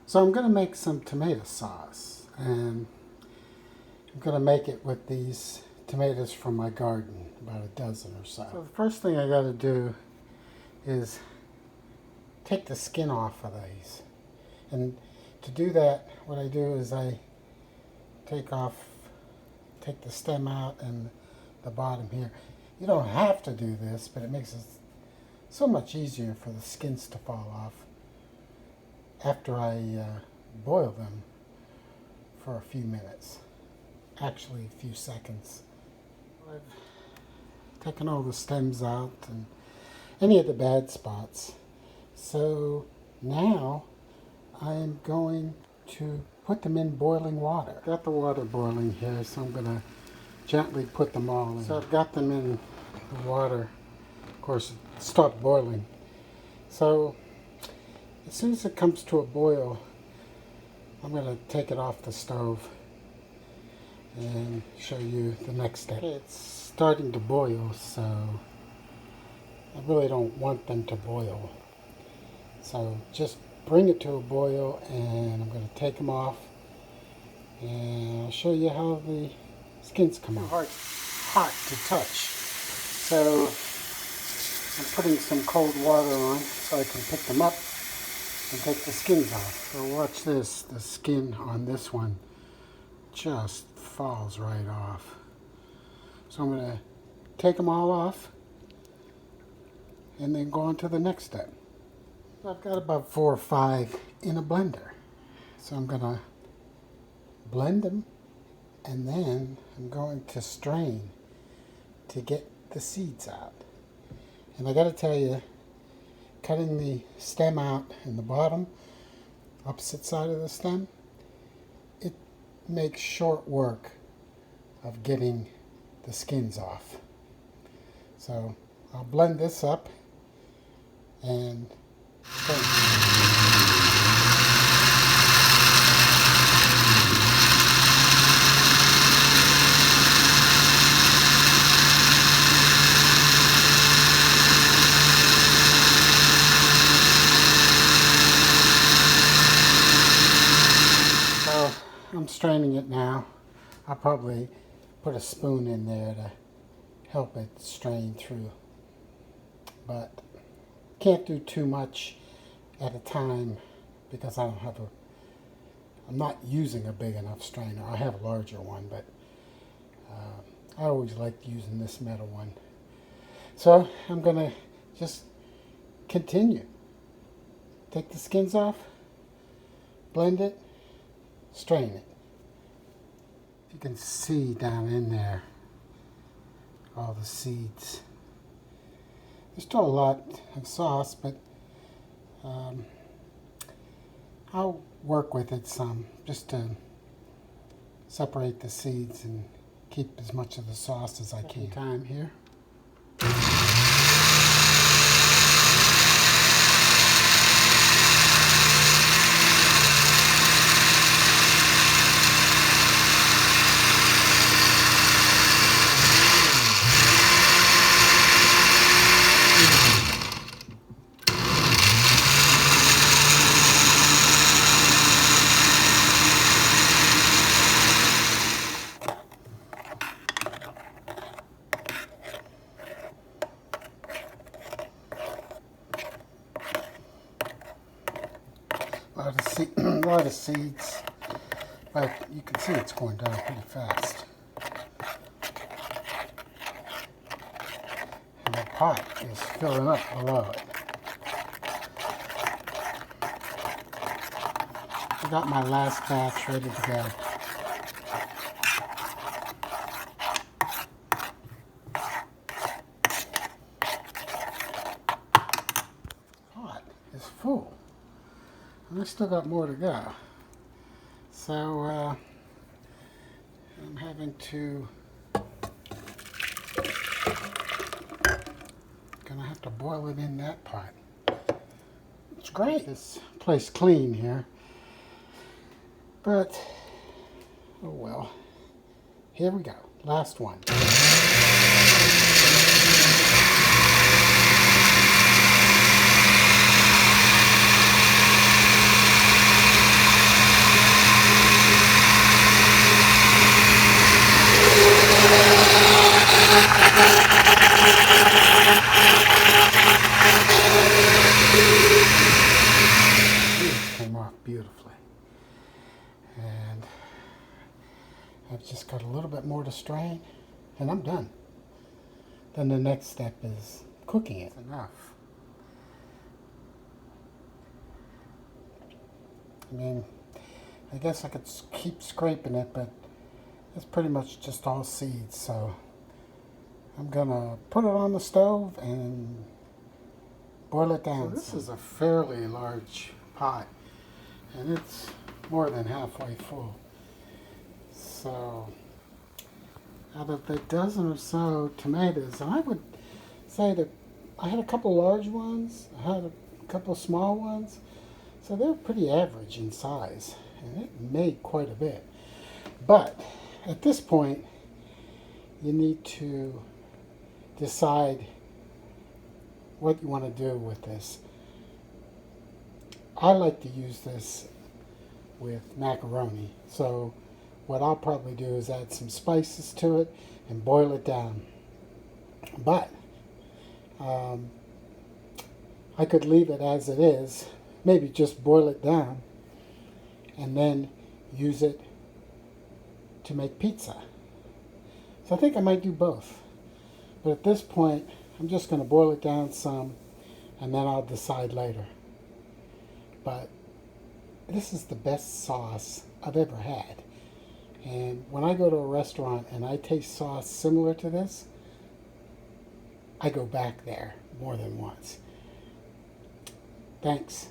So I'm going to make some tomato sauce, and I'm going to make it with these tomatoes from my garden, about a dozen or so. So the first thing I got to do is take the skin off of these. And to do that, what I do is I take the stem out and the bottom here. You don't have to do this, but it makes it so much easier for the skins to fall off after I boil them for a few minutes. Actually, a few seconds. I've taken all the stems out and any of the bad spots. So now I'm going to put them in boiling water. Got the water boiling here, so I'm going to gently put them all in. So I've got them in the water. Of course, it stopped boiling. So as soon as it comes to a boil, I'm going to take it off the stove and show you the next step. Okay, it's starting to boil, so I really don't want them to boil. So just bring it to a boil, and I'm going to take them off, and I'll show you how the skins come off. Hot to touch. So I'm putting some cold water on so I can pick them up and take the skins off. So watch this, the skin on this one just falls right off. So I'm going to take them all off and then go on to the next step. So I've got about 4 or 5 in a blender. So I'm going to blend them, and then I'm going to strain to get the seeds out. And I got to tell you, cutting the stem out in the bottom, opposite side of the stem, it makes short work of getting the skins off. So I'll blend this up and strain. I'm straining it now. I'll probably put a spoon in there to help it strain through. But can't do too much at a time because I'm not using a big enough strainer. I have a larger one, but I always liked using this metal one. So I'm going to just continue. Take the skins off, blend it, strain it. You can see down in there all the seeds. There's still a lot of sauce, but I'll work with it some just to separate the seeds and keep as much of the sauce as I can. Time here. A lot of seeds, but you can see it's going down pretty fast. And the pot is filling up below it. I got my last batch ready to go. Pot is full. And I still got more to go. So I'm having to, gonna have to boil it in that pot. It's great. This place clean here. But, oh well. Here we go. Last one. came off beautifully. And I've just got a little bit more to strain, and I'm done. Then the next step is cooking it. Enough. I mean, I guess I could keep scraping it, but it's pretty much just all seeds, so I'm gonna put it on the stove and boil it down. So this is a fairly large pot, and it's more than halfway full. So out of the dozen or so tomatoes, I would say that I had a couple large ones, I had a couple small ones, so they're pretty average in size, and it made quite a bit. But at this point, you need to decide what you want to do with this. I like to use this with macaroni, so what I'll probably do is add some spices to it and boil it down. But I could leave it as it is, maybe just boil it down and then use it to make pizza. So I think I might do both. But at this point, I'm just going to boil it down some, and then I'll decide later. But this is the best sauce I've ever had. And when I go to a restaurant and I taste sauce similar to this, I go back there more than once. Thanks.